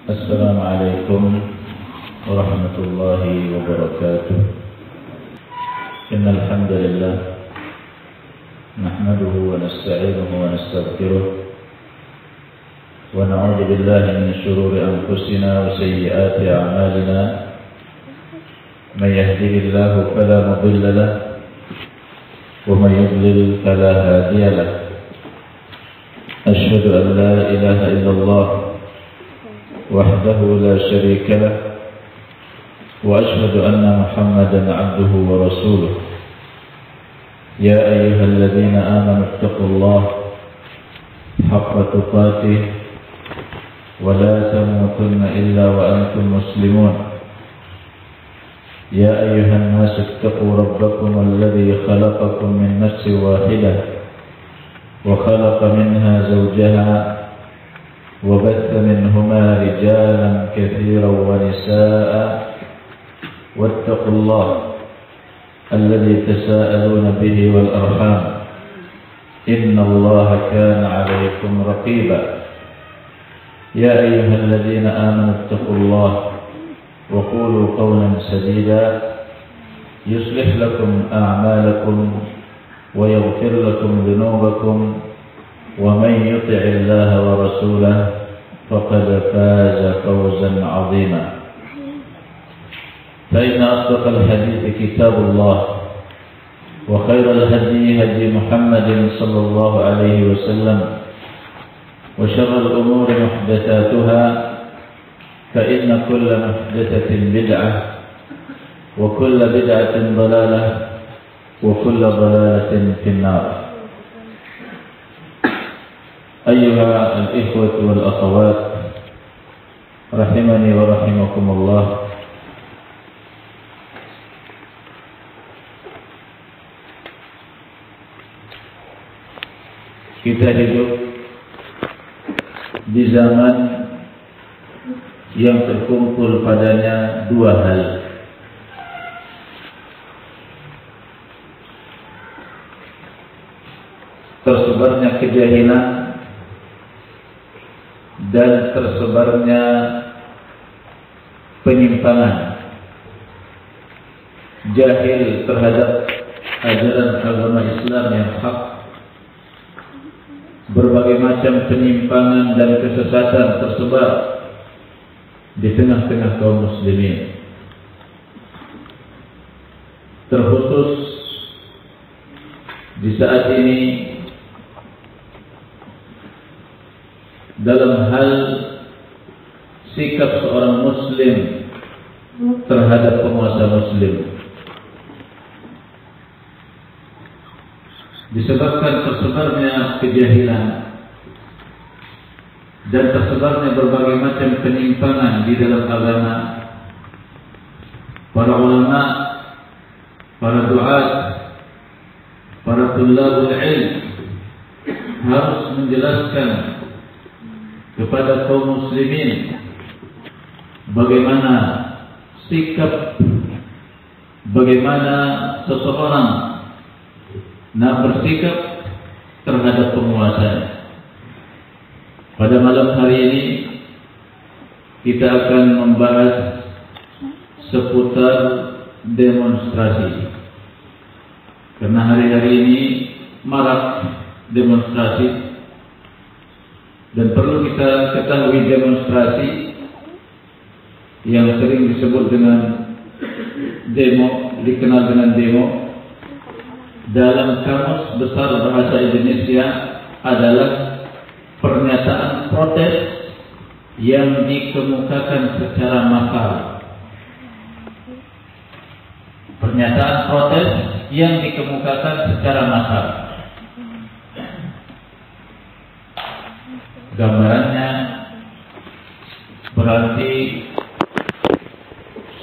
السلام عليكم ورحمة الله وبركاته. إن الحمد لله نحمده ونستعينه ونستغفره ونعوذ بالله من شرور أنفسنا وسيئات أعمالنا. من يهده الله فلا مضل له ومن يضلل فلا هادي له. أشهد أن لا إله إلا الله وحده لا شريك له وأشهد أن محمدا عبده ورسوله. يا أيها الذين آمنوا اتقوا الله حق تقاته ولا تموتن إلا وأنتم مسلمون. يا أيها الناس اتقوا ربكم الذي خلقكم من نفس واحدة وخلق منها زوجها وبث منهما رجالا كثيرا ونساء واتقوا الله الذي تساءلون به والأرحام إن الله كان عليكم رقيبا. يا أيها الذين آمنوا اتقوا الله وقولوا قولا سديدا يصلح لكم أعمالكم ويغفر لكم ذنوبكم ومن يطع الله ورسوله فقد فاز فوزا عظيما. فإن أصدق الحديث كتاب الله وخير الهدي هدي محمد صلى الله عليه وسلم وشر الأمور محدثاتها فإن كل محدثة بدعة وكل بدعة ضلالة وكل ضلالة في النار. أيها الإخوة والأخوات رحمني ورحمكم الله. Kita hidup di zaman yang terkumpul padanya dua hal. Tersebarnya kejahilan dan tersebarnya penyimpangan. Jahil terhadap ajaran agama Islam yang hak. Berbagai macam penyimpangan dan kesesatan tersebar di tengah-tengah kaum muslimin. Terkhusus di saat ini dalam hal sikap seorang muslim terhadap penguasa muslim. Disebabkan tersebarnya kejahilan dan tersebarnya berbagai macam penyimpangan di dalam agama, para ulama, para duat, para tulabul ilm harus menjelaskan kepada kaum muslimin bagaimana sikap, bagaimana seseorang nak bersikap terhadap penguasa. Pada malam hari ini kita akan membahas seputar demonstrasi. Karena hari-hari ini marak demonstrasi dan perlu kita ketahui demonstrasi yang sering disebut dengan demo, dikenal dengan demo, dalam kamus besar bahasa Indonesia adalah pernyataan protes yang dikemukakan secara massal. Pernyataan protes yang dikemukakan secara massal. Gambarannya berarti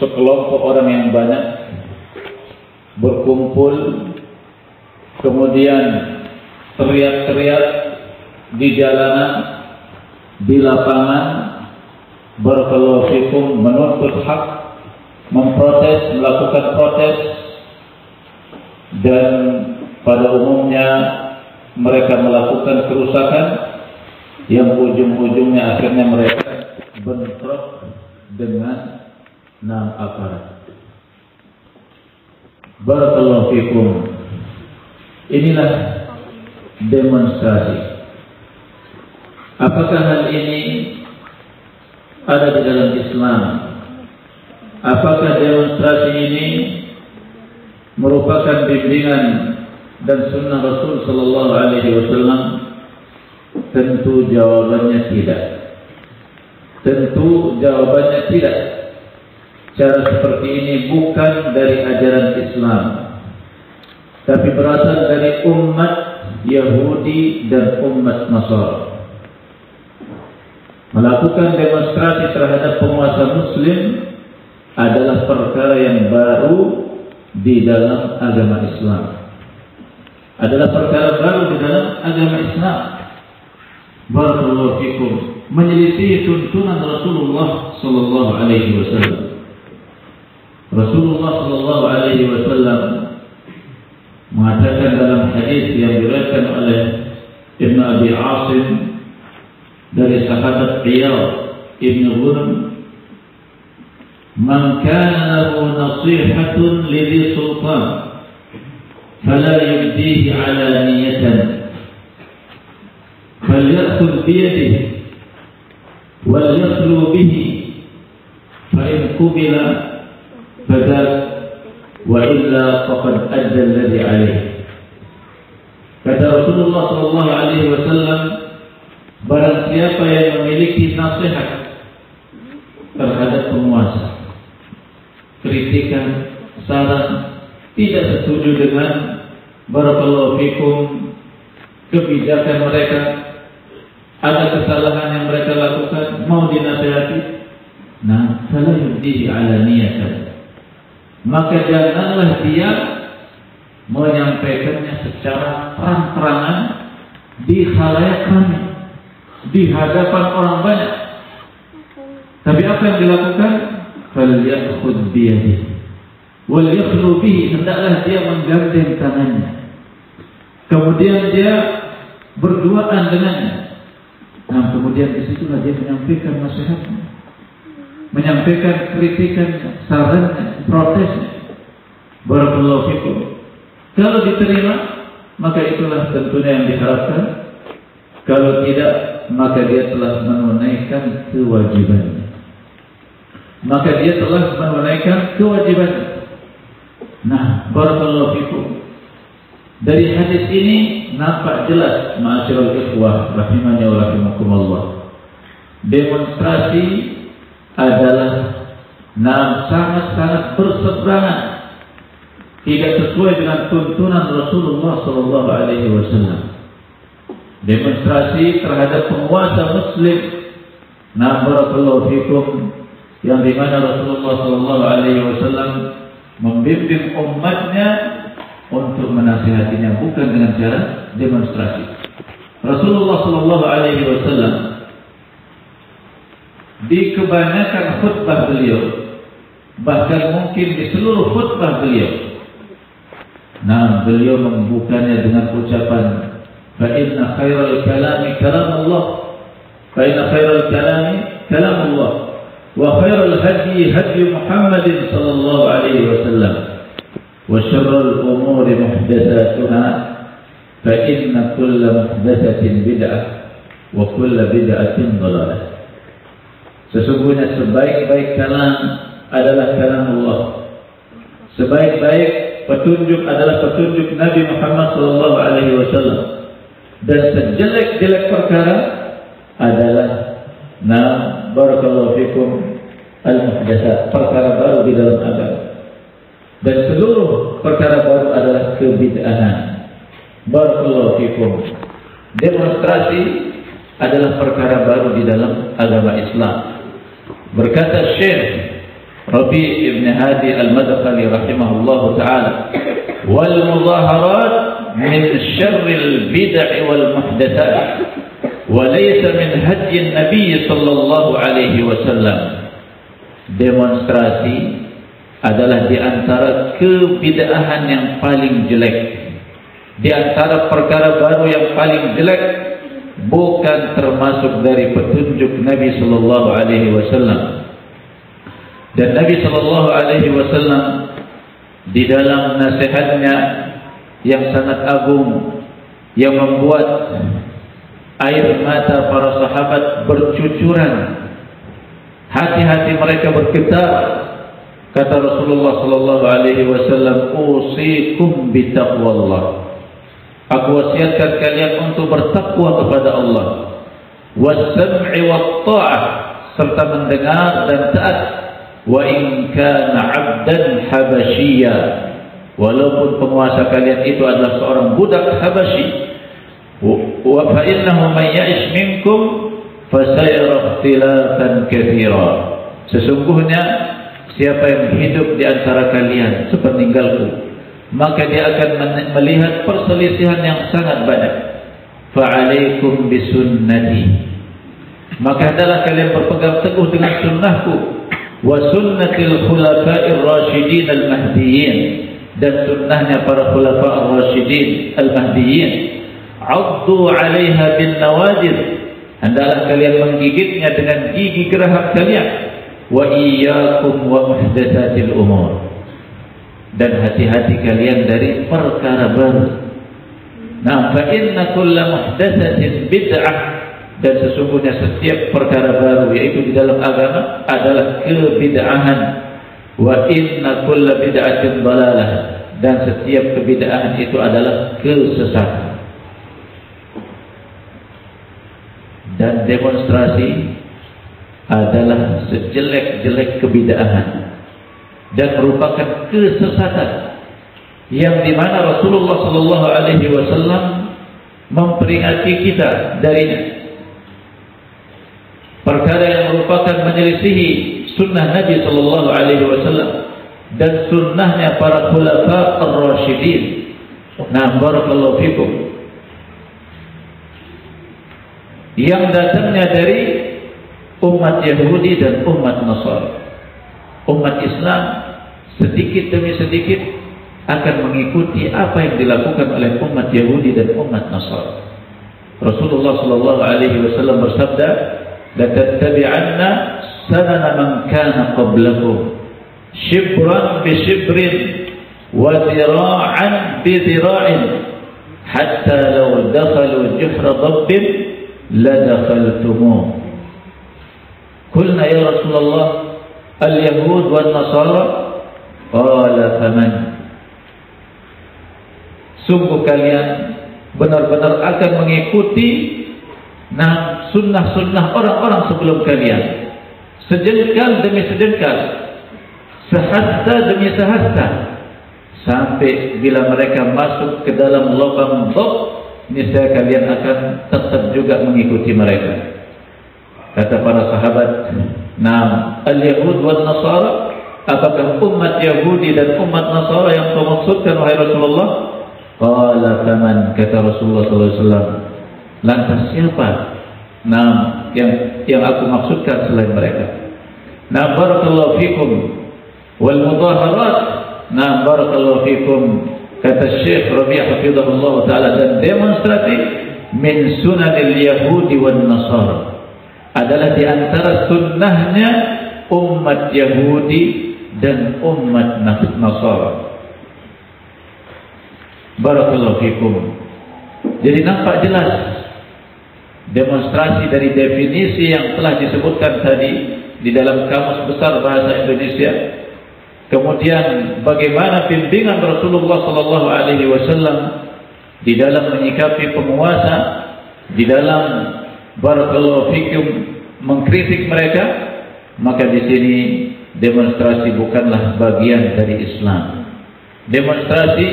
sekelompok orang yang banyak berkumpul, kemudian teriak-teriak di jalanan, di lapangan, barakallahu fikum, menuntut hak, memprotes, melakukan protes, dan pada umumnya mereka melakukan kerusakan yang ujung-ujungnya akhirnya mereka bentrok dengan aparat. Barakallahu fikum. Inilah demonstrasi. Apakah hal ini ada di dalam Islam? Apakah demonstrasi ini merupakan bimbingan dan sunnah Rasul Sallallahu Alaihi Wasallam? Tentu jawabannya tidak. Tentu jawabannya tidak. Cara seperti ini bukan dari ajaran Islam, tapi berasal dari umat Yahudi dan umat Nasara. Melakukan demonstrasi terhadap penguasa Muslim adalah perkara yang baru di dalam agama Islam. Adalah perkara baru di dalam agama Islam. Barakallahu fikum. Menyelisih tuntunan Rasulullah Sallallahu Alaihi Wasallam. Rasulullah Sallallahu Alaihi Wasallam mengatakan dalam hadis yang diriwayatkan oleh Ibnu Abi Asim dari sahabat Iyad Ibnu Ghunm, "Man kana lahu nasihatun lidhi sultan fala yubdihi alaniyatan falyakhudh biyadihi wal yakhlu bihi fa in qubila fadzak wa illa faqad adda alladhi alayhi." Kata Rasulullah sallallahu alaihi wasallam, barang siapa yang memiliki nasihat terhadap penguasa, kritikan, saran, tidak setuju dengan barakallahu fikum kebijakan mereka, ada kesalahan yang mereka lakukan, mau dinasihati, fala yubdihi alaniyatan, maka janganlah dia menyampaikannya secara terang-terangan di khalayak ramai, di hadapan orang banyak. Tapi apa yang dilakukan? Falyakhudh biyadihi wal yakhlu bihi, hendaklah dia menggandeng tangannya, kemudian dia berduaan dengannya. Kemudian di situlah dia menyampaikan nasihatnya, menyampaikan kritikannya, sarannya, protesnya. Barakallahu fikum. Kalau diterima, maka itulah tentunya yang diharapkan. Kalau tidak, maka dia telah menunaikan kewajibannya. Barakallahu fikum. Dari hadis ini nampak jelas, ma'asyiral ikhwah rahimani wa rahimakumullah, demonstrasi adalah sangat-sangat berseberangan, tidak sesuai dengan tuntunan Rasulullah sallallahu alaihi wasallam. Demonstrasi terhadap penguasa Muslim, barakallahu fikum, yang dimana Rasulullah sallallahu alaihi wasallam membimbing umatnya untuk menasihatinya, bukan dengan cara demonstrasi. Rasulullah sallallahu alaihi wasallam di kebanyakan khutbah beliau, bahkan mungkin di seluruh khutbah beliau, beliau membukanya dengan ucapan, fa inna khairal kalami kalamullah, wa khairal hadi hadi Muhammadin sallallahu alaihi wasallam, wa syarrul umuri muhdatsatuha, fa inna kulla muhdatsatin bid'ah wa kulla bid'atin dhalalah. Sesungguhnya sebaik-baik kalam adalah kalam Allah. Sebaik-baik petunjuk adalah petunjuk Nabi Muhammad sallallahu alaihi wasallam. Dan sejelek-jelek perkara adalah barakallahu fikum al-muhdatsat, perkara baru di dalam agama. Dan seluruh perkara baru adalah kebid'ahan. Barakallahu fikum. Demonstrasi adalah perkara baru di dalam agama Islam. Berkata Syekh Rabi ibn Hadi al-Madkhali rahimahullahu ta'ala, wal muzaharat min syarril bid'i wal muhdatsat wa laysa min hadyi Nabi sallallahu alaihi wasallam. Demonstrasi adalah di antara kebid'ahan yang paling jelek, di antara perkara baru yang paling jelek, bukan termasuk dari petunjuk Nabi sallallahu alaihi wasallam. Dan Nabi sallallahu alaihi wasallam di dalam nasihatnya yang sangat agung, yang membuat air mata para sahabat bercucuran, hati-hati mereka bergetar, kata Rasulullah sallallahu alaihi wasallam, usikum bitaqwallah. Aku wasiatkan kalian untuk bertakwa kepada Allah, was-sam'i wat-tha'ah, serta mendengar dan taat, wa in kana 'abdan habasyiya, walaupun penguasa kalian itu adalah seorang budak Habasyi. Wa fa innahu man ya'ish minkum fasayara ikhtilafan katsira. Sesungguhnya siapa yang hidup di antara kalian sepeninggalku, maka dia akan melihat perselisihan yang sangat banyak. Fa'alaikum bisunnati, maka hendaklah kalian berpegang teguh dengan sunnahku, wa sunnatil khulafa'ir rasyidin al-mahdiyyin, dan sunnahnya para khulafa' ar-rasyidin al-mahdiyyin. 'Addu 'alaiha bin nawajid, hendaklah kalian menggigitnya dengan gigi geraham kalian. Wa iyyakum wa muhdatsatil umur, dan hati-hati kalian dari perkara baru. Nah, fa inna kulla muhdatsatin bid'ah, dan sesungguhnya setiap perkara baru yaitu di dalam agama adalah kebid'ahan. Wa inna kulla bid'atin dhalalah, dan setiap kebid'ahan itu adalah kesesatan. Dan demonstrasi adalah sejelek-jelek kebid'ahan dan merupakan kesesatan yang dimana Rasulullah sallallahu alaihi wasallam memperingati kita darinya. Perkara yang merupakan menyelisihi sunnah Nabi sallallahu alaihi wasallam dan sunnahnya para khulafa ar-rasyidin. Nah, barakallahu fikum, yang datangnya dari umat Yahudi dan umat Nasrani. Umat Islam sedikit demi sedikit akan mengikuti apa yang dilakukan oleh umat Yahudi dan umat Nasrani. Rasulullah sallallahu alaihi wasallam bersabda, "La tattabi'anna sanana man kana qablakum, shibran bi shibrin wa zira'an bi zira'in, hatta law dakhalu juhra dabbin la dakhaltumuh." Qulna ya Rasulullah, al-yahud wal nasara, qala faman. Sungguh kalian benar-benar akan mengikuti sunnah-sunnah orang-orang sebelum kalian, sejengkal demi sejengkal, sehasta demi sehasta, sampai bila mereka masuk ke dalam lubang dhab, niscaya kalian akan tetap juga mengikuti mereka. Kata para sahabat, al-yahud wal nasara, apakah umat Yahudi dan umat Nasara yang kau maksudkan wahai Rasulullah? Qala faman, kata Rasulullah sallallahu alaihi wasallam, lantas siapa yang aku maksudkan selain mereka? Barakallahu fikum wal mudaharat, barakallahu fikum, kata Syekh Rabi' hafizahullah taala, dan demonstrasi min sunanil yahudi wan nasara, adalah di antara sunnahnya umat Yahudi dan umat Nasara. Barakallahu fikum. Jadi nampak jelas demonstrasi dari definisi yang telah disebutkan tadi di dalam Kamus Besar Bahasa Indonesia. Kemudian bagaimana bimbingan Rasulullah sallallahu alaihi wasallam di dalam menyikapi penguasa, di dalam barakallahu fikum mengkritik mereka. Maka di sini demonstrasi bukanlah bagian dari Islam. Demonstrasi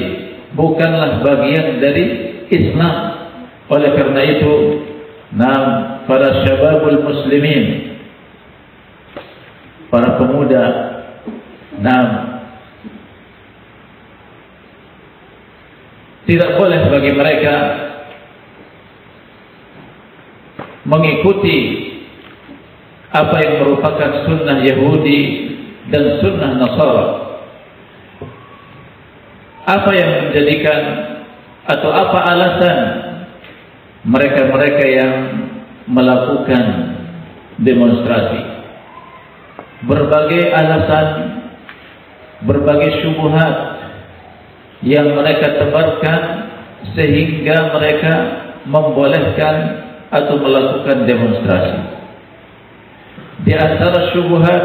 bukanlah bagian dari Islam. Oleh karena itu, para syababul muslimin, para pemuda, tidak boleh bagi mereka mengikuti apa yang merupakan sunnah Yahudi dan sunnah Nasara. Apa yang menjadikan atau apa alasan mereka-mereka yang melakukan demonstrasi, berbagai alasan, berbagai syubhat yang mereka tebarkan sehingga mereka membolehkan atau melakukan demonstrasi. Di antara syubhat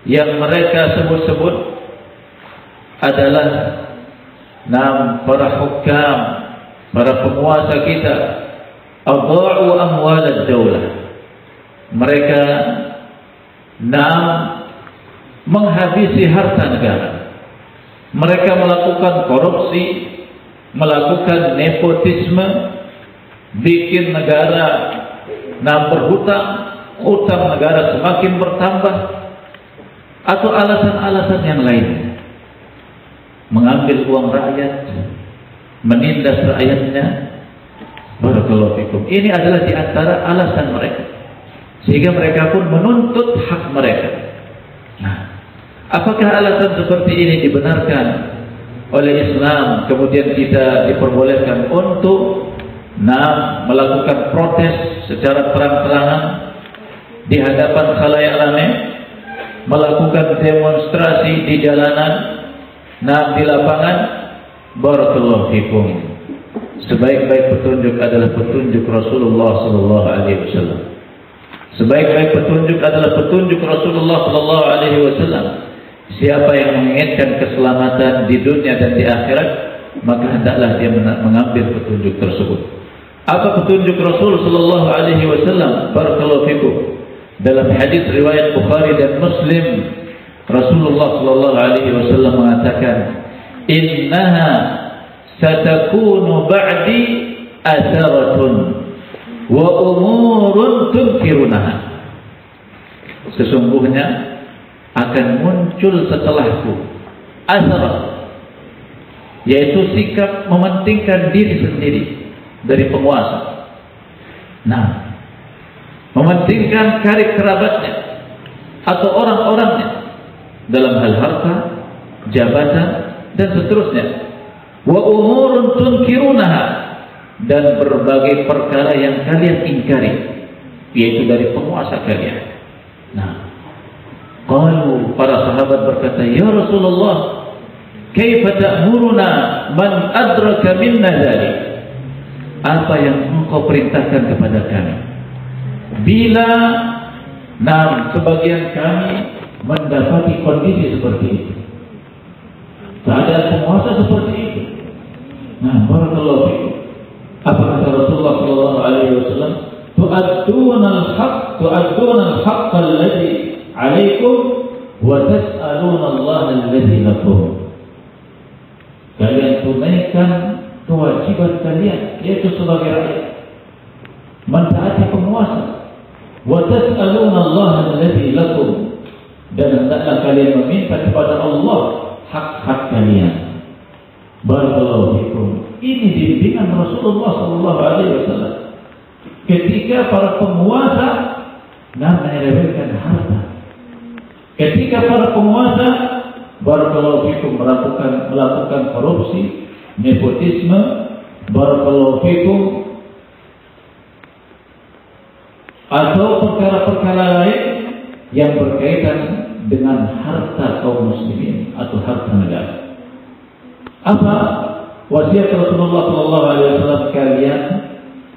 yang mereka sebut-sebut adalah para hukam, para penguasa kita, adha'u amwal ad-daulah. Mereka menghabisi harta negara. Mereka melakukan korupsi, melakukan nepotisme, bikin negara berhutang, utang negara semakin bertambah, atau alasan-alasan yang lain. Mengambil uang rakyat, menindas rakyatnya. Barakallahu fikum. Ini adalah di antara alasan mereka, sehingga mereka pun menuntut hak mereka. Nah, apakah alasan seperti ini dibenarkan oleh Islam? Kemudian kita diperbolehkan untuk melakukan protes secara terang-terangan di hadapan khalayak ramai, melakukan demonstrasi di jalanan, di lapangan. Barakallahu fikum. Sebaik-baik petunjuk adalah petunjuk Rasulullah sallallahu alaihi wasallam. Sebaik-baik petunjuk adalah petunjuk Rasulullah sallallahu alaihi wasallam. Siapa yang menginginkan keselamatan di dunia dan di akhirat, maka hendaklah dia mengambil petunjuk tersebut. Apa petunjuk Rasul sallallahu alaihi wasallam? Barakallahu fikum. Dalam hadis riwayat Bukhari dan Muslim, Rasulullah sallallahu alaihi wasallam mengatakan, "Innaha satakunu ba'di atharatun wa umurun tunkirunaha." Sesungguhnya akan muncul setelahku atharat, yaitu sikap mementingkan diri sendiri dari penguasa. Mementingkan karib kerabatnya atau orang-orangnya dalam hal harta, jabatan, dan seterusnya. Wa umurun tunkirunaha, dan berbagai perkara yang kalian ingkari, yaitu dari penguasa kalian. Qalu, para sahabat berkata, "Ya Rasulullah, kaifa ta'muruna man adraka minna dzalik?" Apa yang engkau perintahkan kepada kami bila sebagian kami mendapati kondisi seperti itu, keadaan penguasa seperti itu? Barakallahu fikum. Apa kata Rasulullah sallallahu alaihi wasallam? Tu'adduna al-haqq alladhi 'alaikum wa tas'aluna Allah alladhi lakum. Kalian tunaikan kewajiban kalian, yaitu sebagai rakyat, mentaati penguasa. Wa tas'aluna Allah alladhi lakum, dan hendaklah kalian meminta kepada Allah hak-hak kalian. Barakallahu fikum. Ini bimbingan Rasulullah sallallahu alaihi wasallam ketika para penguasa menyelewengkan harta. Ketika para penguasa, barakallahu fikum, melakukan korupsi, nepotisme, barakallahu fikum, atau perkara-perkara lain yang berkaitan dengan harta kaum muslimin atau harta negara. Apa wasiat Rasulullah sallallahu alaihi wasallam? Kalian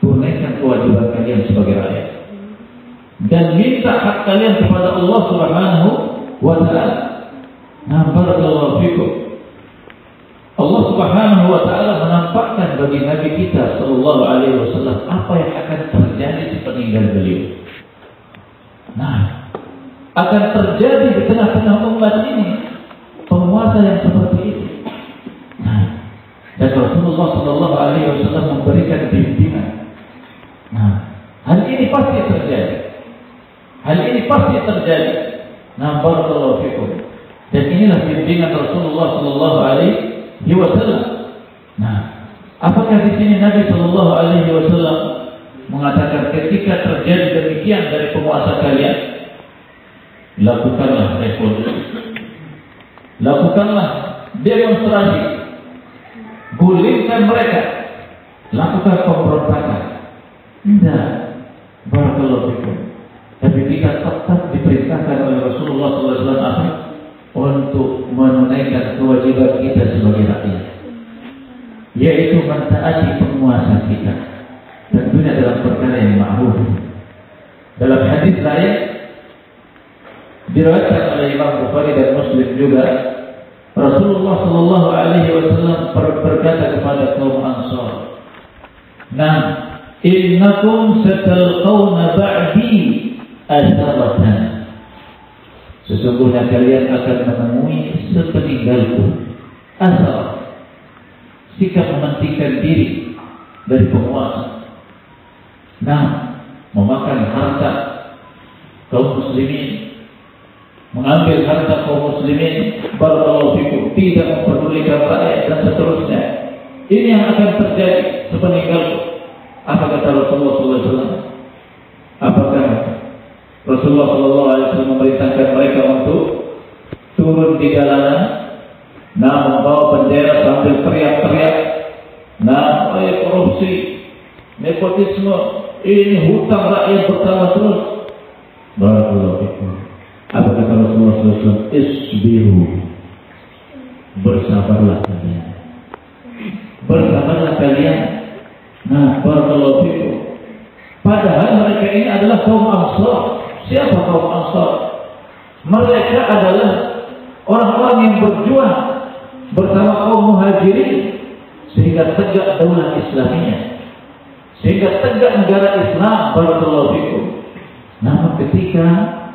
tunaikan kewajiban kalian sebagai rakyat dan minta hak kalian kepada Allah Subhanahu wa taala. Barakallahu fikum. Allah Subhanahu wa taala menampakkan bagi Nabi kita sallallahu alaihi wasallam apa yang akan terjadi sepeninggal beliau. Akan terjadi di tengah-tengah umat ini penguasa yang seperti itu. Dan Rasulullah sallallahu alaihi wasallam memberikan bimbingan. Hal ini pasti terjadi. Barakallahu fikum. Dan inilah bimbingan Rasulullah sallallahu alaihi wasallam. Apakah di sini Nabi sallallahu alaihi wasallam mengatakan ketika terjadi demikian dari penguasa kalian, lakukanlah revolusi, lakukanlah demonstrasi, gulingkan mereka, lakukan pemberontakan. Tidak. Barakallahu fikum. Tapi kita tetap diperintahkan oleh Rasulullah SAW untuk menunaikan kewajiban kita sebagai rakyat, yaitu mentaati penguasa kita, tentunya dalam perkara yang ma'ruf. Dalam hadis lain diriwayatkan oleh Imam Bukhari dan Muslim juga, Rasulullah SAW berkata kepada kaum Ansar, "Nah, innakum satalqawna ba'di asaratan." Sesungguhnya kalian akan menemui sepeninggalku asar, sikap mementingkan diri dari penguasa. Nah, memakan harta kaum muslimin, mengambil harta kaum muslimin, barakallahu fikum, tidak memperdulikan rakyat dan seterusnya. Ini yang akan terjadi sepeninggalku. Apa kata Rasulullah SAW? Apakah Rasulullah SAW memerintahkan mereka untuk turun di jalanan, membawa bendera sambil teriak-teriak, korupsi, nepotisme, ini hutang rakyat bertambah terus? Barakallahu fikum. Apa kata Rasulullah SAW? Isbiru, bersabarlah kalian. Bersabarlah kalian. Barakallahu fikum. Padahal mereka ini adalah kaum Ansar. Siapa kaum Ansar? Mereka adalah orang-orang yang berjuang bersama kaum Muhajirin sehingga tegak daulah Islamiyah, sehingga tegak negara Islam. Barakallahu fikum. Namun ketika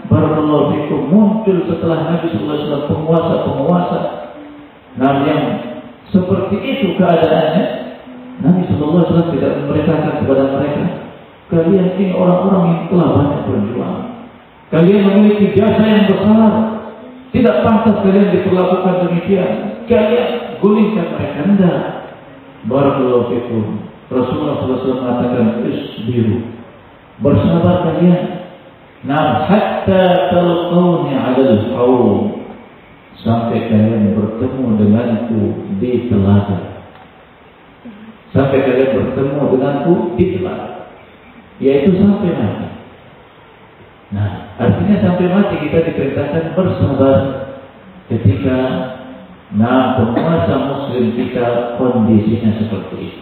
barakallahu fikum muncul setelah Nabi sallallahu alaihi wasallam penguasa-penguasa yang seperti itu keadaannya, Nabi sallallahu alaihi wasallam tidak memerintahkan kepada mereka, kalian ini orang-orang yang telah banyak berjuang, kalian memiliki jasa yang besar, tidak pantas kalian diperlakukan demikian, kalian gulingkan mereka. Tidak. Barakallahu fikum. Rasulullah SAW mengatakan isbiru, bersabar kalian. Hatta talqawni 'alal haum, sampai kalian bertemu denganku di telaga. Sampai kalian bertemu denganku di telaga, yaitu sampai mati. Artinya sampai mati kita diperintahkan bersabar ketika penguasa muslim kita kondisinya seperti itu.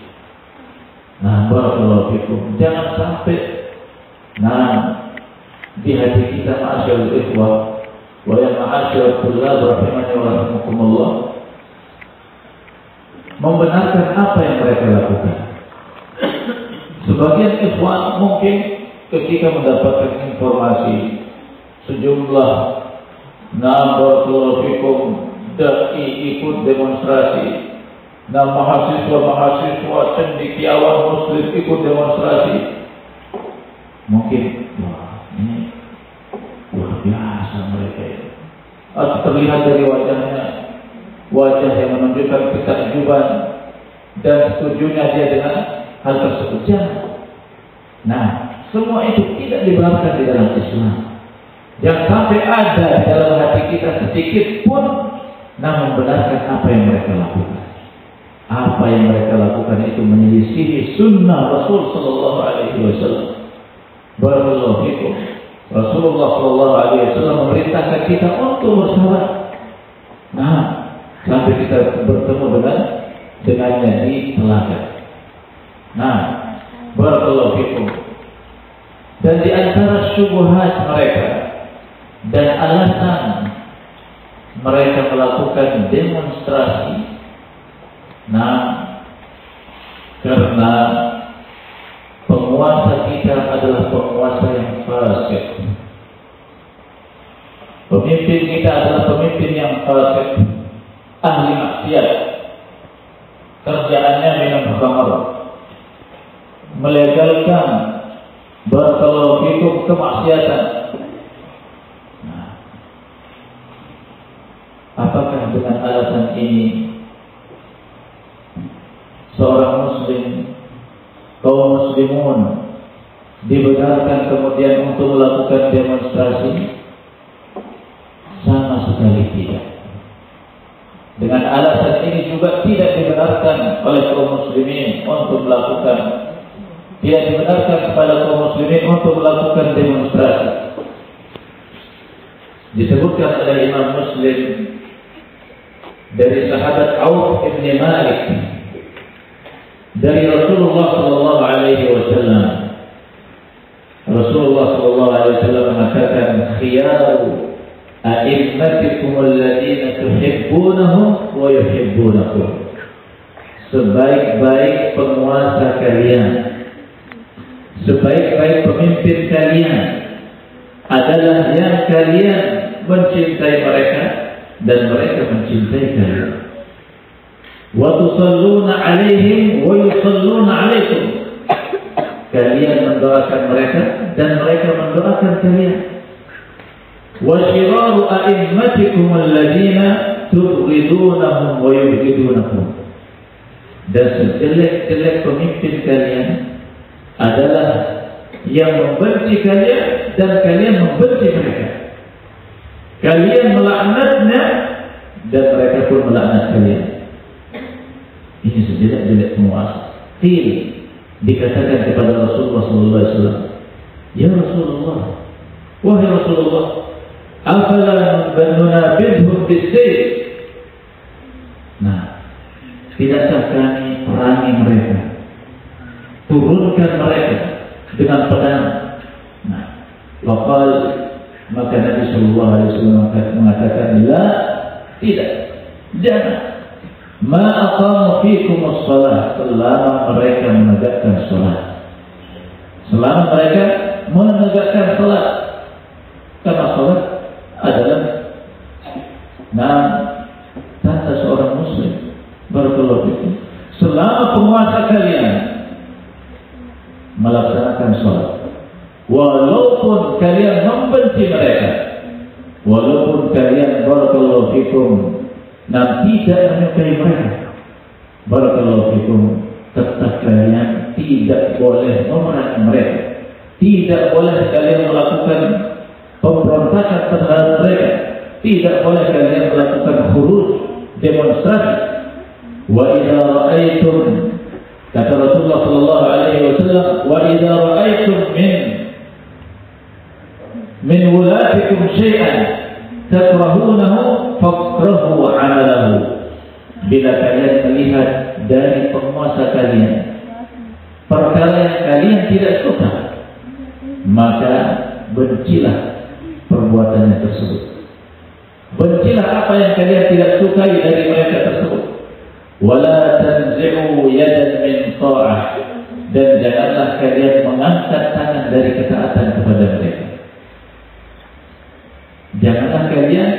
Barakallahu fikum. Jangan sampai di hati kita, ma'asyarul ikhwah wa ya ma'asyarul tullab rahimani wa rahimakumullah, membenarkan apa yang mereka lakukan. Sebagian ikhwan mungkin ketika mendapatkan informasi sejumlah barakallahu fikum dai ikut demonstrasi, mahasiswa cendekiawan muslim ikut demonstrasi, mungkin ini luar biasa mereka ini. Atau terlihat dari wajahnya, wajah yang menunjukkan ketakjuban dan setujunya dia dengan hal tersebut. Semua itu tidak dibenarkan di dalam Islam. Jangan sampai ada di dalam hati kita sedikit pun membenarkan apa yang mereka lakukan. Apa yang mereka lakukan itu menyelisihi sunnah Rasul Sallallahu Alaihi Wasallam. Barakallahu fikum. Rasulullah Sallallahu Alaihi Wasallam memerintahkan kita untuk bersabar. Sampai kita bertemu dengannya di telaga. Barakallahu fikum. Dan di antara syubhat mereka dan alasan mereka melakukan demonstrasi, karena penguasa kita adalah penguasa yang fasik. Pemimpin kita adalah pemimpin yang fasik, ahli maksiat. Kerjaannya minum khamar, melegalkan barakallahu fikum kemaksiatan. Apakah dengan alasan ini seorang muslim, kaum muslimun dibenarkan kemudian untuk melakukan demonstrasi? Sama sekali tidak. Dengan alasan ini juga tidak dibenarkan oleh kaum muslimin untuk melakukan, tidak dibenarkan kepada kaum muslimin untuk melakukan demonstrasi. Disebutkan oleh Imam Muslim dari sahabat Auf bin Malik dari Rasulullah sallallahu alaihi wasallam. Rasulullah sallallahu alaihi wasallam mengatakan, khiyaru a'immatikum alladziina tuhibbunahum wa yuhibbunakum. Sebaik-baik penguasa kalian, sebaik-baik pemimpin kalian adalah yang kalian mencintai mereka dan mereka mencintai kalian. Wa tusalluna 'alaihim wa yusalluna 'alaikum. Kalian mendoakan mereka dan mereka mendoakan kalian. Wa shiraru a'immatikum alladziina tubghidunahum wa yubghidunakum. Dan sejelek-jelek pemimpin kalian adalah yang membenci kalian dan kalian membenci mereka. Kalian melaknatnya dan mereka pun melaknat kalian. Ini sejelek-jelek penguasa. Dikatakan kepada Rasulullah sallallahu alaihi wasallam, "Ya Rasulullah, wahai Rasulullah, afala nunabidhum bis-sayf?" Nah, tidakkah kami perangi mereka, turunkan mereka dengan pedang? Nah, faqal, maka Nabi sallallahu alaihi wasallam mengatakan, "La, tidak, jangan. Ma aqamu fikum as-salah, selama mereka menegakkan salat. Selama mereka menegakkan salat. Karena salat adalah tanda seorang muslim. Barakallahu fikum. Selama penguasa kalian melaksanakan salat, walaupun kalian membenci mereka, walaupun kalian barakallahu fikum tidak menyukai mereka, barakallahu fikum, tetap kalian tidak boleh memerangi mereka. Tidak boleh kalian melakukan pemberontakan terhadap mereka. Tidak boleh kalian melakukan khuruj, demonstrasi. Wa idza ra'aitum, kata Rasulullah sallallahu alaihi wasallam, wa idza ra'aitum min wulatikum syai'an takrahunahu fakrahu 'amalahu. Bila kalian melihat dari penguasa kalian perkara yang kalian tidak suka, maka bencilah perbuatannya tersebut. Bencilah apa yang kalian tidak sukai dari mereka tersebut. Wala tanzi'u yadan min ta'ah, dan janganlah kalian mengangkat tangan dari ketaatan kepada mereka. Janganlah kalian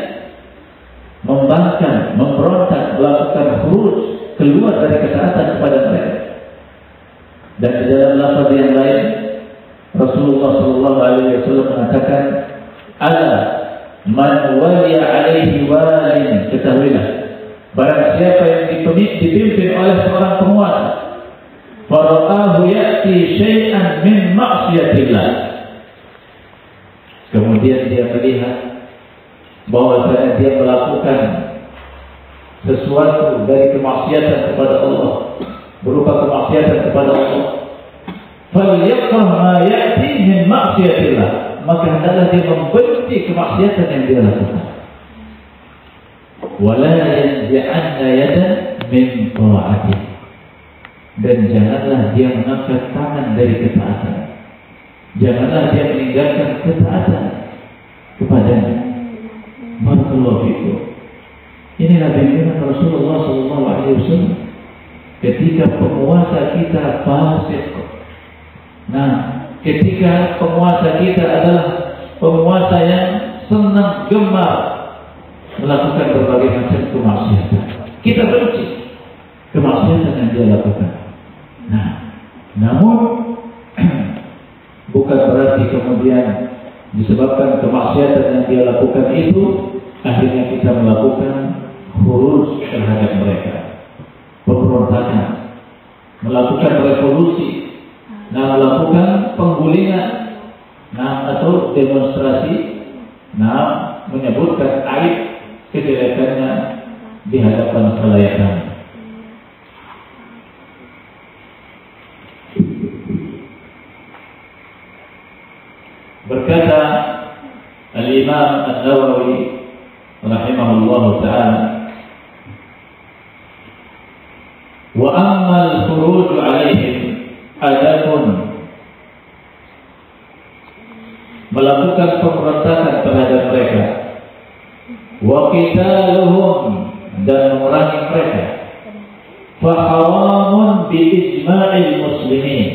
membangkang, memberontak, melakukan khuruj, keluar dari ketaatan kepada mereka. Dan di dalam lafaz yang lain, Rasulullah sallallahu alaihi wasallam mengatakan, "Ala man waliya alaihi walin." Ketahuilah, barang siapa yang dipimpin oleh seorang penguasa, fara'ahu ya'ti syai'an min ma'siyatillah, kemudian dia melihat bahwa dia melakukan sesuatu dari kemaksiatan kepada Allah, berupa kemaksiatan kepada Allah, falyakrah ma ya'ti min ma'siyatillah, maka hendaklah dia membenci kemaksiatan yang dia lakukan. Wala yanzi'anna yadan min ta'atih, dan janganlah dia mengangkat tangan dari ketaatan. Janganlah dia meninggalkan ketaatan kepadanya. Barakallahu fikum. Inilah bimbingan Rasulullah sallallahu alaihi wasallam ketika penguasa kita fasik. Nah, ketika penguasa kita adalah penguasa yang senang gemar melakukan berbagai macam kemaksiatan, kita benci kemaksiatan yang dia lakukan. Nah, namun bukan berarti kemudian disebabkan kemaksiatan yang dia lakukan itu akhirnya kita melakukan khuruj terhadap mereka, pemberontakan, melakukan revolusi, melakukan penggulingan, atau demonstrasi, menyebutkan aib kejelekannya di hadapan khalayak ramai. Berkata Al-Imam An-Nawawi rahimahullah ta'ala, wa ammal khuruj alaihim, adapun melakukan pemberontakan terhadap mereka, wa qitaluhum, dan memerangi mereka, fa haramun bi ijma'il muslimin,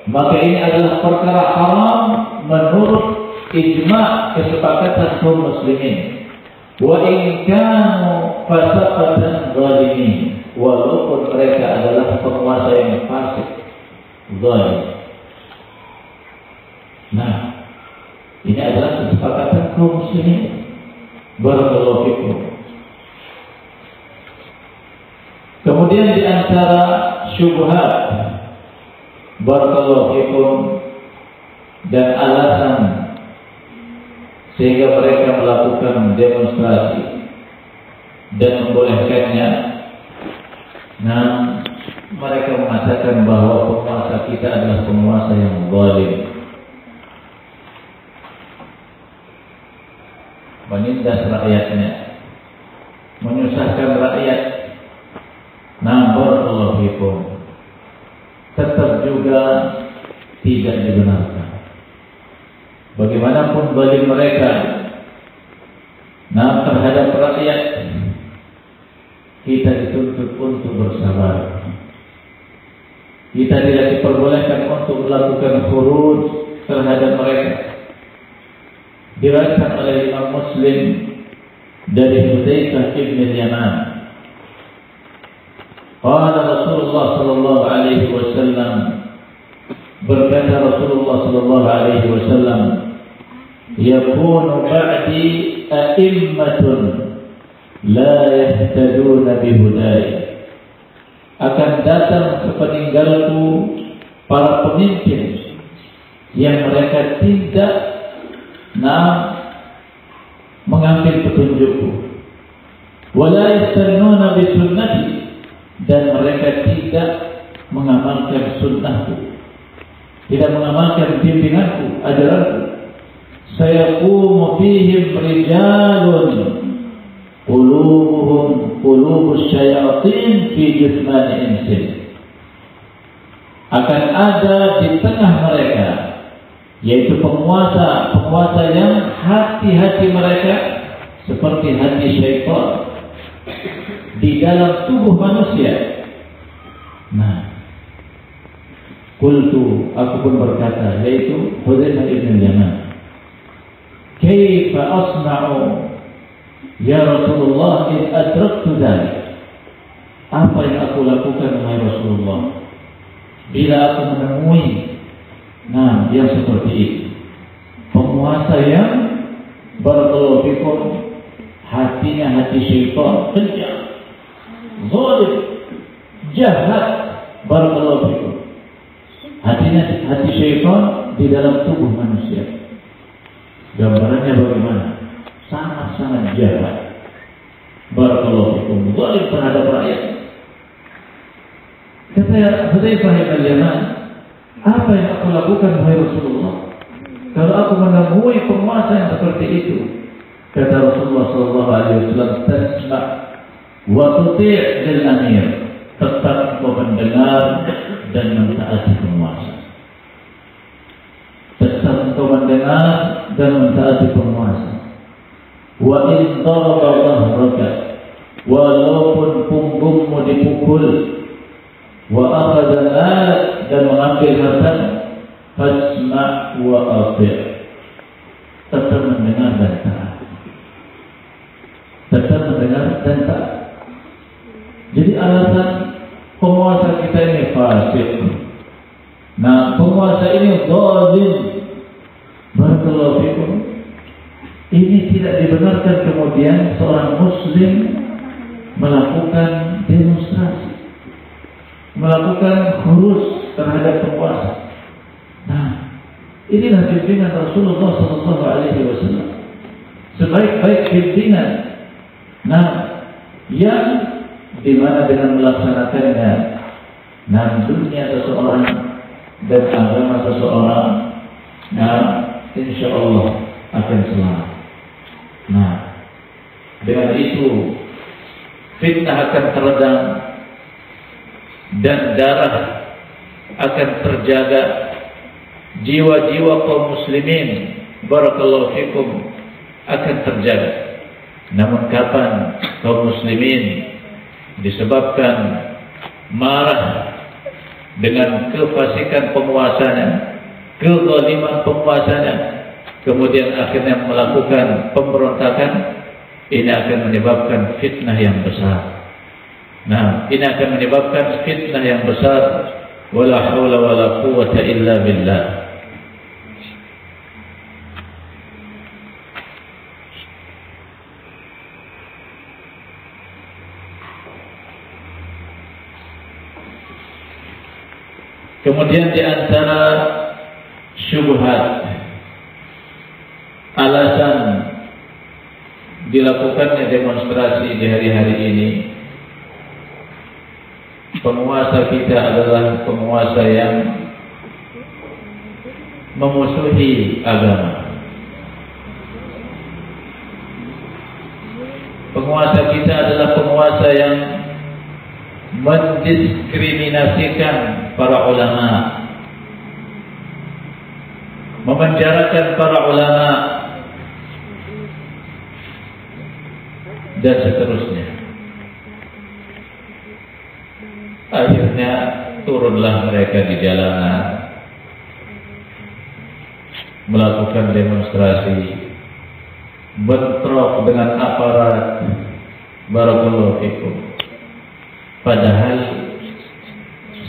maka ini adalah perkara haram menurut ijma' kesepakatan kaum muslimin. Wa in kanu fasaqatan zalimin, walaupun mereka adalah penguasa yang fasik, zalim. Nah, ini adalah kesepakatan kaum muslimin. Barakallahu fikum. Kemudian di antara syubhat, barakallahu fikum, dan alasan sehingga mereka melakukan demonstrasi dan membolehkannya, nah, mereka mengatakan bahwa penguasa kita adalah penguasa yang zalim, menindas rakyatnya, menyusahkan rakyat. Nah, barakallahu fikum, tetap juga tidak dibenarkan. Bagaimanapun zalim mereka, nah, terhadap rakyat, kita dituntut untuk bersabar. Kita tidak diperbolehkan untuk melakukan khuruj terhadap mereka. Diriwayatkan oleh Imam Muslim dari Hudzaifah bin Yaman, qala Rasulullah sallallahu alaihi wasallam, berkata Rasulullah sallallahu alaihi wasallam, yakunu ba'di a'immatun la yahtaduna bihudai, akan datang sepeninggalku para pemimpin yang mereka tidak mengambil petunjukku, wala yastannuna bisunnati, dan mereka tidak mengamalkan sunnahku, tidak mengamalkan bimbinganku, ajaranku. Sayaqumu fihim rijalun qulubuhum qulubus syayatin fi jismani insin, akan ada di tengah mereka, yaitu penguasa yang hati-hati mereka seperti hati syaitan di dalam tubuh manusia. Nah, qultu, aku pun berkata, yaitu Hudzaifah bin Yaman, kaifa asna'u ya Rasulullah in adraktu dzalik, apa yang aku lakukan wahai Rasulullah bila aku menemui yang seperti itu, penguasa yang barakallahu fikum hatinya hati syaitan, kejam, zalim, jahat, barakallahu fikum, hatinya hati syaitan di dalam tubuh manusia. Gambarannya bagaimana? Sangat-sangat jahat, barakallahu fikum, zalim terhadap rakyat. Kata Hudzaifah bin Yaman, apa yang aku lakukan wahai Rasulullah kalau aku menemui penguasa yang seperti itu? Kata Rasulullah sallallahu alaihi wasallam, tasma' wa tuti' lil amir, tetap kau mendengar dan mentaati penguasa. Tetap kau mendengar dan mentaati penguasa. Wa in daraba dhahraka, walaupun punggungmu dipukul, wa akhadha malak, dan mengambil hartamu, fasma' wa athi', tetap mendengar dan taat. Tetap mendengar dan taat. Jadi alasan penguasa kita ini fasik, penguasa ini zalim, barakallahu fikum, ini tidak dibenarkan kemudian seorang muslim melakukan demonstrasi, melakukan khuruj terhadap penguasa. Inilah bimbingan Rasulullah sallallahu alaihi wasallam. Sebaik-baik bimbingan yang dimana dengan melaksanakannya dunia seseorang dan agama seseorang insya Allah akan selamat. Dengan itu fitnah akan teredam dan darah akan terjaga, jiwa-jiwa kaum muslimin barakallahu fikum akan terjaga. Namun kapan kaum muslimin disebabkan marah dengan kefasikan penguasanya, kezaliman penguasanya, kemudian akhirnya melakukan pemberontakan, ini akan menyebabkan fitnah yang besar. Ini akan menyebabkan fitnah yang besar. Wala haula wala quwwata illa billah. Kemudian di antara syubhat alasan dilakukannya demonstrasi di hari-hari ini, penguasa kita adalah penguasa yang memusuhi agama. Penguasa kita adalah penguasa yang mendiskriminasikan para ulama, memenjarakan para ulama, dan seterusnya. Akhirnya turunlah mereka di jalanan, melakukan demonstrasi, bentrok dengan aparat, barakallahu fikum. Padahal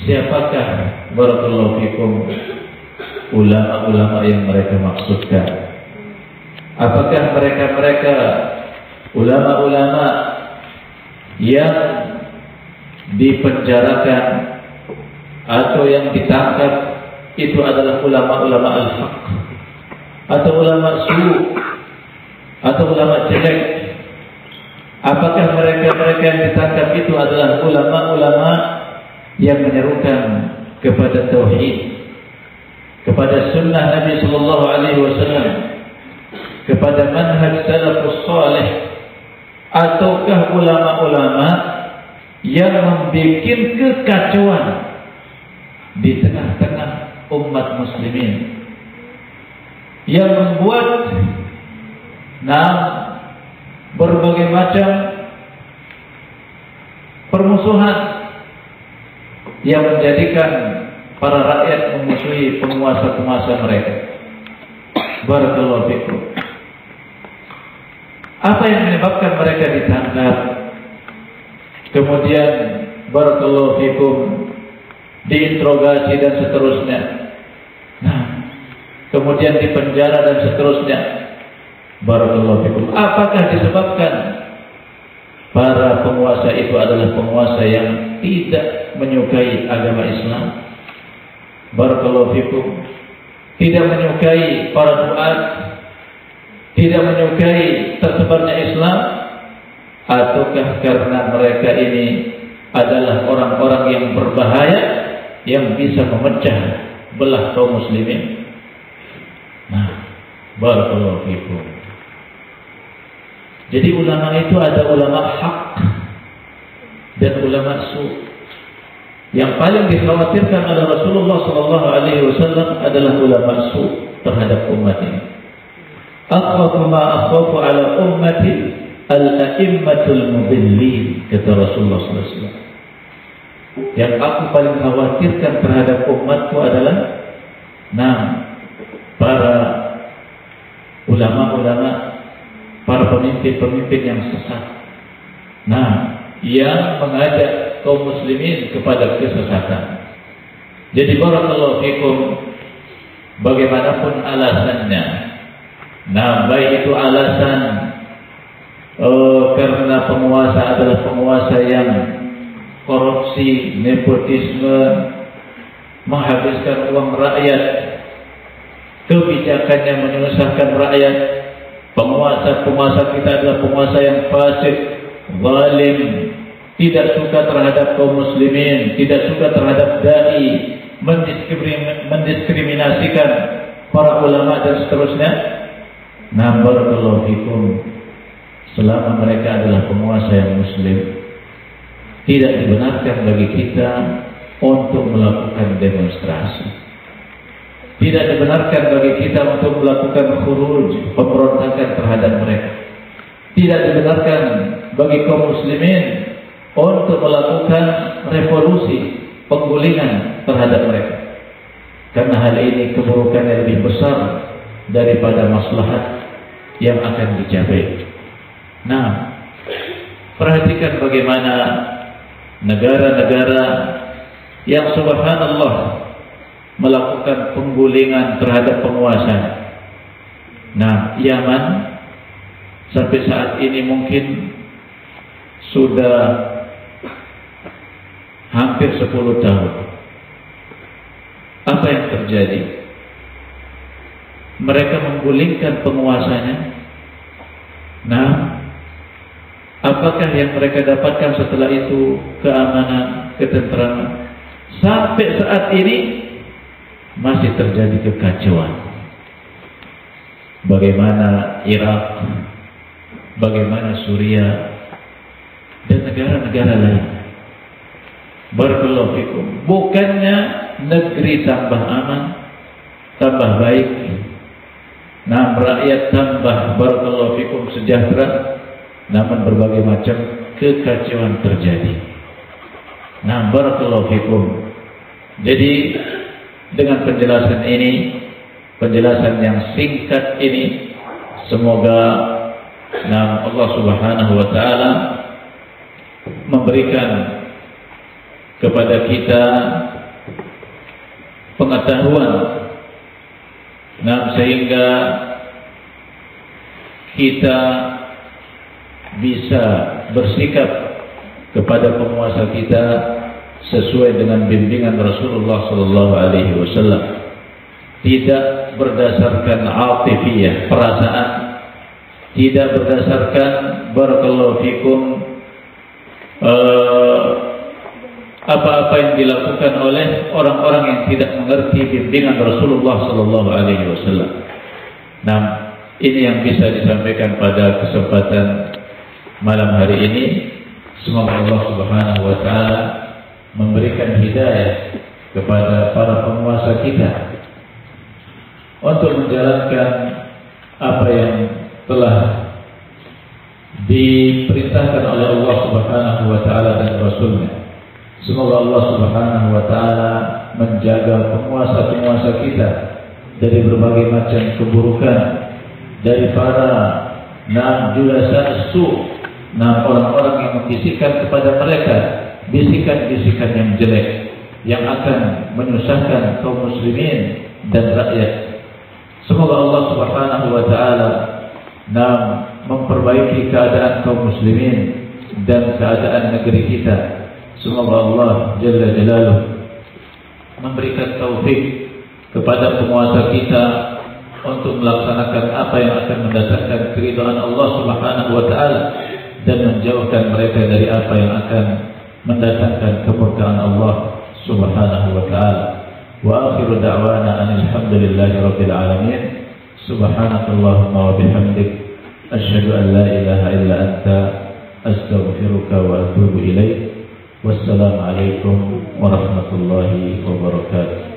siapakah barakallahu fikum ulama-ulama yang mereka maksudkan? Apakah mereka ulama-ulama yang dipenjarakan atau yang ditangkap itu adalah ulama-ulama al-haq atau ulama su atau ulama jelek? Apakah mereka yang ditangkap itu adalah ulama-ulama yang menyerukan kepada tauhid, kepada sunnah Nabi sallallahu alaihi wasallam, kepada manhaj salafus salih, ataukah ulama-ulama yang membuat kekacauan di tengah-tengah umat muslimin, yang membuat berbagai macam permusuhan yang menjadikan para rakyat memusuhi penguasa-penguasa mereka. Barakallahu fikum. Apa yang menyebabkan mereka ditangkap, kemudian barakallahu fikum diinterogasi dan seterusnya, kemudian dipenjara dan seterusnya? Barakallahu fikum. Apakah disebabkan para penguasa itu adalah penguasa yang tidak menyukai agama Islam? Barakallahu fikum. Tidak menyukai para duat, tidak menyukai tersebarnya Islam, ataukah karena mereka ini adalah orang-orang yang berbahaya yang bisa memecah belah kaum muslimin? Barakallahu fikum. Jadi ulama itu ada ulama hak dan ulama su. Yang paling dikhawatirkan oleh Rasulullah SAW adalah ulama su terhadap umat ini. Akhwafu ma akhwafu ala ummati al-a'immatul mudillin, kata Rasulullah SAW. Yang aku paling khawatirkan terhadap umatku adalah para ulama-ulama, para pemimpin-pemimpin yang sesat, yang mengajak kaum muslimin kepada kesesatan. Jadi barakallahu fikum, bagaimanapun alasannya, baik itu alasan karena penguasa adalah penguasa yang korupsi, nepotisme, menghabiskan uang rakyat, kebijakannya menyusahkan rakyat. Penguasa kita adalah penguasa yang fasik, zalim, tidak suka terhadap kaum muslimin, tidak suka terhadap dai, mendiskriminasikan para ulama dan seterusnya. Nah, barakallahu fikum, selama mereka adalah penguasa yang muslim, tidak dibenarkan bagi kita untuk melakukan demonstrasi. Tidak dibenarkan bagi kita untuk melakukan khuruj, pemberontakan terhadap mereka. Tidak dibenarkan bagi kaum muslimin untuk melakukan revolusi, penggulingan terhadap mereka. Karena hal ini keburukan yang lebih besar daripada maslahat yang akan dicapai. Nah, perhatikan bagaimana negara-negara yang subhanallah melakukan penggulingan terhadap penguasa. Nah, Yaman sampai saat ini mungkin sudah hampir 10 tahun. Apa yang terjadi? Mereka menggulingkan penguasanya. Nah, apakah yang mereka dapatkan setelah itu? Keamanan, ketenteraman. Sampai saat ini masih terjadi kekacauan. Bagaimana Irak, bagaimana Suriah, dan negara-negara lain. Barakallahu fikum. Bukannya negeri tambah aman, tambah baik, nah rakyat tambah barakallahu fikum sejahtera, namun berbagai macam kekacauan terjadi. Nah, barakallahu fikum. Jadi dengan penjelasan ini, penjelasan yang singkat ini, semoga Allah Subhanahu wa taala memberikan kepada kita pengetahuan, sehingga kita bisa bersikap kepada penguasa kita sesuai dengan bimbingan Rasulullah sallallahu alaihi wasallam, tidak berdasarkan atifiyah, perasaan, tidak berdasarkan barakallahu fikum apa-apa yang dilakukan oleh orang-orang yang tidak mengerti bimbingan Rasulullah sallallahu alaihi wasallam. Nah, ini yang bisa disampaikan pada kesempatan malam hari ini. Semoga Allah Subhanahu wa taala memberikan hidayah kepada para penguasa kita untuk menjalankan apa yang telah diperintahkan oleh Allah Subhanahu wa taala dan Rasulnya. Semoga Allah Subhanahu wa taala menjaga penguasa-penguasa kita dari berbagai macam keburukan, dari para julasa su, orang-orang yang membisikkan kepada mereka bisikan-bisikan yang jelek yang akan menyusahkan kaum muslimin dan rakyat. Semoga Allah Subhanahu wa taala memperbaiki keadaan kaum muslimin dan keadaan negeri kita. Semoga Allah Jalla Jalaluh memberikan taufik kepada penguasa kita untuk melaksanakan apa yang akan mendatangkan keridhaan Allah Subhanahu wa taala dan menjauhkan mereka dari apa yang akan mendatangkan kemurkaan Allah Subhanahu wa taala. Wa akhiru da'wana alhamdulillahi rabbil alamin. Subhanakallahumma wa bihamdik asyhadu an la ilaha illa anta astaghfiruka wa atubu ilaik. Wassalamu alaikum warahmatullahi wabarakatuh.